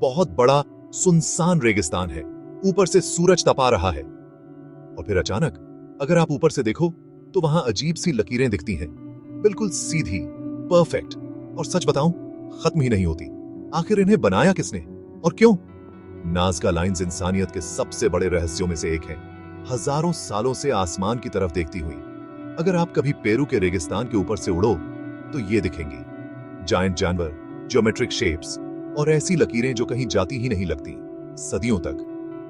बहुत बड़ा सुनसान रेगिस्तान है, ऊपर से सूरज तपा रहा है। और फिर अचानक अगर आप ऊपर से देखो तो वहां अजीब सी लकीरें दिखती हैं, बिल्कुल सीधी, परफेक्ट, और सच बताऊं खत्म ही नहीं होती। आखिर इन्हें बनाया किसने और क्यों? नाज़का लाइंस इंसानियत के सबसे बड़े रहस्यों में से एक है, हजारों सालों से आसमान की तरफ देखती हुई। अगर आप कभी पेरू के रेगिस्तान के ऊपर से उड़ो तो ये दिखेंगी जायंट जानवर, ज्योमेट्रिक शेप्स और ऐसी लकीरें जो कहीं जाती ही नहीं लगती। सदियों तक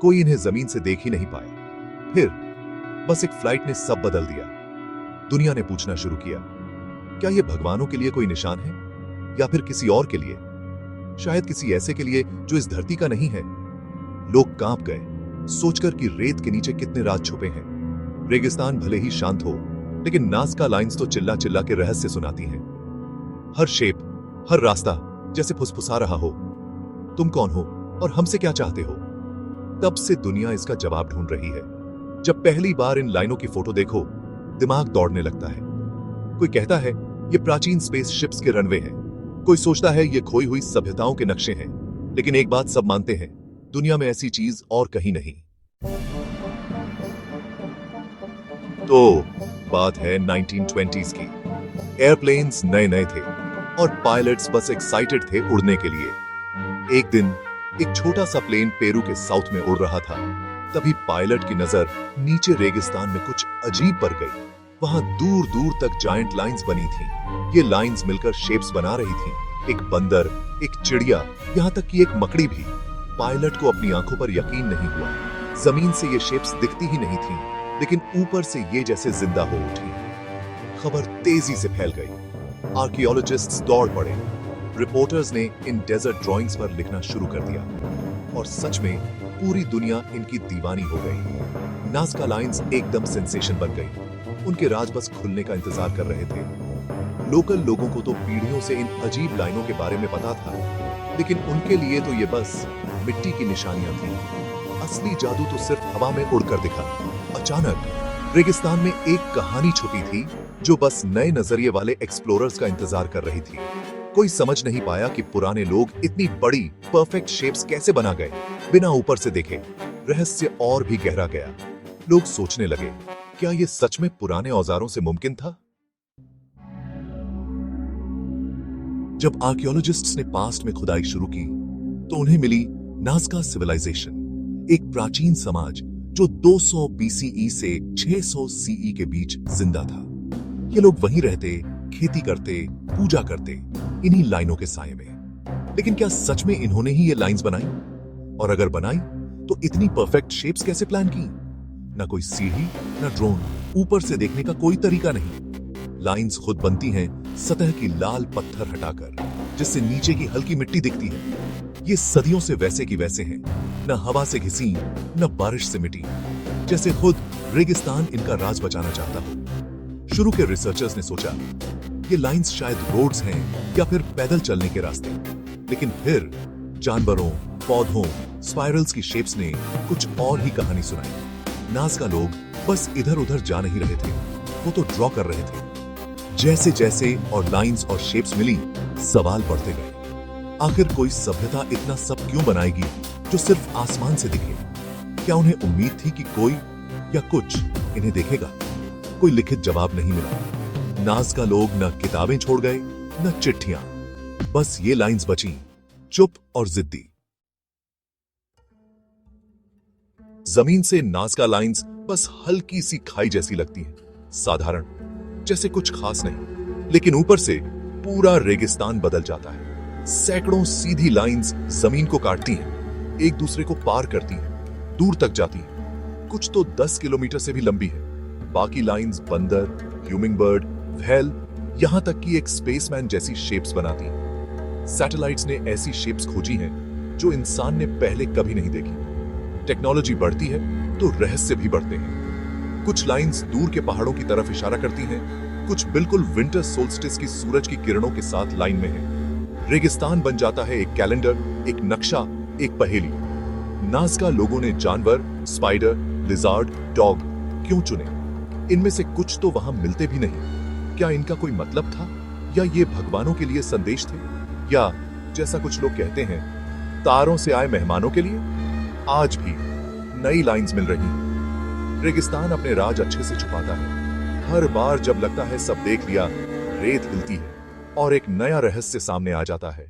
कोई इन्हें जमीन से देख ही नहीं पाया। फिर बस एक फ्लाइट ने सब बदल दिया। दुनिया ने पूछना शुरू किया, क्या ये भगवानों के लिए कोई निशान है या फिर किसी और के लिए? शायद किसी ऐसे के लिए जो इस धरती का नहीं है। लोग कांप गए सोचकर कि रेत के नीचे कितने राज छुपे हैं। रेगिस्तान भले ही शांत हो, लेकिन नाज़का लाइंस तो चिल्ला चिल्ला के रहस्य सुनाती हैं। हर शेप, हर रास्ता जैसे फुसफुसा रहा हो, तुम कौन हो और हमसे क्या चाहते हो? तब से दुनिया इसका जवाब ढूंढ रही है। जब पहली बार इन लाइनों की फोटो देखो, दिमाग दौड़ने लगता है। कोई कहता है ये प्राचीन स्पेस शिप्स के रनवे हैं, कोई सोचता है ये खोई हुई सभ्यताओं के नक्शे हैं। लेकिन एक बात सब मानते हैं, दुनिया में ऐसी चीज और कहीं नहीं। तो बात है 1920s की। एयरप्लेन्स नए नए थे और पायलट्स बस एक्साइटेड थे उड़ने के लिए। एक दिन एक छोटा सा प्लेन पेरू के साउथ में उड़ रहा था। तभी पायलट की नजर नीचे रेगिस्तान में कुछ अजीब पर गई। वहां दूर दूर तक जायंट लाइंस बनी थी। ये लाइंस मिलकर शेप्स बना रही थी, एक बंदर, एक चिड़िया, यहाँ तक कि एक मकड़ी भी। पायलट को अपनी आंखों पर यकीन नहीं हुआ। जमीन से ये शेप्स दिखती ही नहीं थी, लेकिन ऊपर से ये जैसे जिंदा हो उठी। खबर तेजी से फैल गई। आर्कियोलॉजिस्ट्स दौड़ पड़े। रिपोर्टर्स ने इन डेजर्ट ड्राइंग्स पर लिखना शुरू कर दिया और सच में पूरी दुनिया इनकी दीवानी हो गई। नाज़का लाइंस एकदम सेंसेशन बन गई। उनके राज बस खुलने का इंतजार कर रहे थे। लोकल लोगों को तो पीढ़ियों से इन अजीब लाइनों के बारे में पता था, लेकिन उनके लिए तो ये बस मिट्टी की निशानियां थी। असली जादू तो सिर्फ हवा में उड़कर दिखा। अचानक रेगिस्तान में एक कहानी छुपी थी जो बस नए नजरिए वाले एक्सप्लोरर्स का इंतजार कर रही थी। कोई समझ नहीं पाया कि पुराने लोग इतनी बड़ी परफेक्ट शेप्स कैसे बना गए बिना ऊपर से देखे। रहस्य और भी गहरा गया। लोग सोचने लगे, क्या ये सच में पुराने औजारों से मुमकिन था? जब आर्कियोलॉजिस्ट्स ने पास्ट में खुदाई शुरू की तो उन्हें मिली नाज़का सिविलाइजेशन, एक प्राचीन समाज जो 200 BCE से 600 CE के बीच जिंदा था। ये लोग वहीं रहते, खेती करते, पूजा करते, इन्हीं लाइनों के साए में। लेकिन क्या सच में इन्होंने ही ये लाइंस बनाई? और अगर बनाई तो इतनी परफेक्ट शेप्स कैसे प्लान की? ना कोई सीढ़ी, ना ड्रोन, ऊपर से देखने का कोई तरीका नहीं। लाइंस खुद बनती हैं सतह की लाल पत्थर हटाकर, जिससे नीचे की हल्की मिट्टी दिखती है। ये सदियों से वैसे की वैसे हैं, न हवा से घिसी, न बारिश से मिटी, जैसे खुद रेगिस्तान इनका राज बचाना चाहता हो। शुरू के रिसर्चर्स ने सोचा ये लाइंस शायद रोड्स हैं या फिर पैदल चलने के रास्ते, लेकिन फिर जानवरों, पौधों, स्पाइरल्स की शेप्स ने कुछ और ही कहानी सुनाई। नाज़का लोग बस इधर उधर जा नहीं रहे थे, वो तो ड्रॉ कर रहे थे। जैसे जैसे और लाइंस और शेप्स मिली, सवाल बढ़ते गए। आखिर कोई सभ्यता इतना सब क्यों बनाएगी जो सिर्फ आसमान से दिखे? क्या उन्हें उम्मीद थी कि कोई या कुछ इन्हें देखेगा? कोई लिखित जवाब नहीं मिला। नाज़का लोग न किताबें छोड़ गए, न चिट्ठियां, बस ये लाइंस बची, चुप और जिद्दी। जमीन से नाज़का लाइंस बस हल्की सी खाई जैसी लगती है, साधारण, जैसे कुछ खास नहीं। लेकिन ऊपर से पूरा रेगिस्तान बदल जाता है। सैकड़ों सीधी लाइंस जमीन को काटती हैं, एक दूसरे को पार करती हैं, दूर तक जाती हैं। कुछ तो 10 किलोमीटर से भी लंबी है। बाकी लाइंस बंदर, ह्यूमिंग बर्ड, व्हेल, यहां तक कि एक स्पेसमैन जैसी शेप्स बनाती हैं। सैटेलाइट्स ने ऐसी शेप्स खोजी हैं जो इंसान ने पहले कभी नहीं देखी। टेक्नोलॉजी बढ़ती है तो रहस्य भी बढ़ते हैं। कुछ लाइंस दूर के पहाड़ों की तरफ इशारा करती हैं, कुछ बिल्कुल विंटर सोल्स्टिस की सूरज की किरणों के साथ लाइन में है। रेगिस्तान बन जाता है एक कैलेंडर, एक नक्शा, एक पहेली। नाज़का लोगों ने जानवर, स्पाइडर, लिजार्ड, डॉग क्यों चुने? इनमें से कुछ तो वहां मिलते भी नहीं। क्या इनका कोई मतलब था, या ये भगवानों के लिए संदेश थे, या जैसा कुछ लोग कहते हैं तारों से आए मेहमानों के लिए आज भी नई लाइंस मिल रही हैं। रेगिस्तान अपने राज अच्छे से छुपाता है। हर बार जब लगता है सब देख लिया, रेत हिलती है और एक नया रहस्य सामने आ जाता है।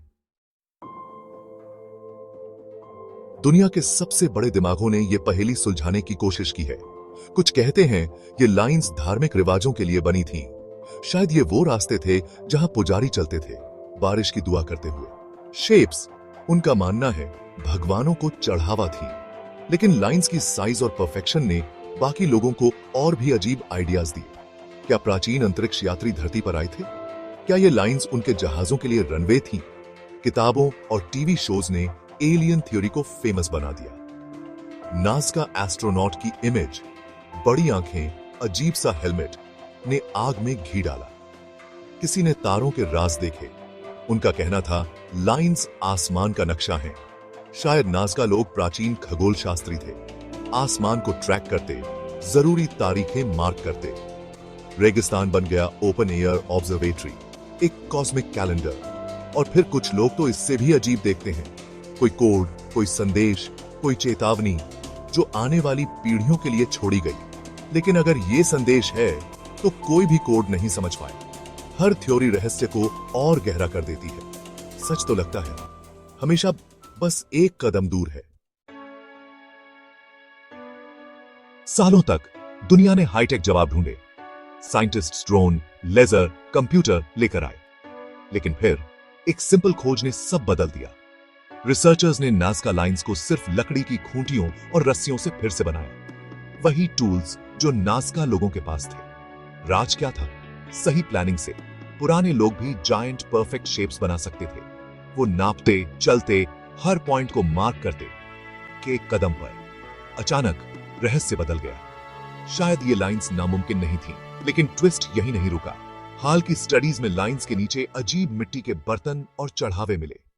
दुनिया के सबसे बड़े दिमागों ने यह पहेली सुलझाने की कोशिश की है। कुछ कहते हैं ये लाइंस धार्मिक रिवाजों के लिए बनी थीं। शायद ये वो रास्ते थे जहां पुजारी चलते थे, बारिश की दुआ करते हुए। शेप्स, उनका मानना है, भगवानों को चढ़ावा थी। लेकिन लाइंस की साइज और परफेक्शन ने बाकी लोगों को और भी अजीब आइडियाज दिए। क्या प्राचीन अंतरिक्ष यात्री धरती पर आए थे? क्या ये लाइंस उनके जहाजों के लिए रनवे थी? किताबों और टीवी शोज ने एलियन थ्योरी को फेमस बना दिया। नासा एस्ट्रोनॉट की इमेज, बड़ी आंखें, अजीब सा हेलमेट ने आग में घी डाला। किसी ने तारों के राज देखे। उनका कहना था लाइंस आसमान का नक्शा है। शायद नासा लोग प्राचीन खगोल शास्त्री थे, आसमान को ट्रैक करते, जरूरी तारीखें मार्क करते। रेगिस्तान बन गया ओपन एयर ऑब्जर्वेटरी, एक कॉस्मिक कैलेंडर। और फिर कुछ लोग तो इससे भी अजीब देखते हैं, कोई कोड, कोई संदेश, कोई चेतावनी जो आने वाली पीढ़ियों के लिए छोड़ी गई। लेकिन अगर ये संदेश है तो कोई भी कोड नहीं समझ पाए। हर थ्योरी रहस्य को और गहरा कर देती है। सच तो लगता है हमेशा बस एक कदम दूर है। सालों तक दुनिया ने हाईटेक जवाब ढूंढे। साइंटिस्ट ड्रोन, लेजर, कंप्यूटर लेकर आए। लेकिन फिर एक सिंपल खोज ने सब बदल दिया। रिसर्चर्स ने नासा लाइंस को सिर्फ लकड़ी की खूंटियों और रस्सियों से फिर से बनाया। वही टूल्स जो नासा लोगों के पास थे। राज क्या था? सही प्लानिंग से पुराने लोग भी जायंट परफेक्ट शेप्स बना सकते थे। वो नापते, चलते, हर पॉइंट को मार्क करते कि एक कदम पर अचानक रहस्य बदल गया। शायद ये लाइंस नामुमकिन नहीं थी, लेकिन ट्विस्ट यही नहीं रुका। हाल की स्टडीज में लाइंस के नीचे अजीब मिट्टी के बर्तन और चढ़ावे मिले।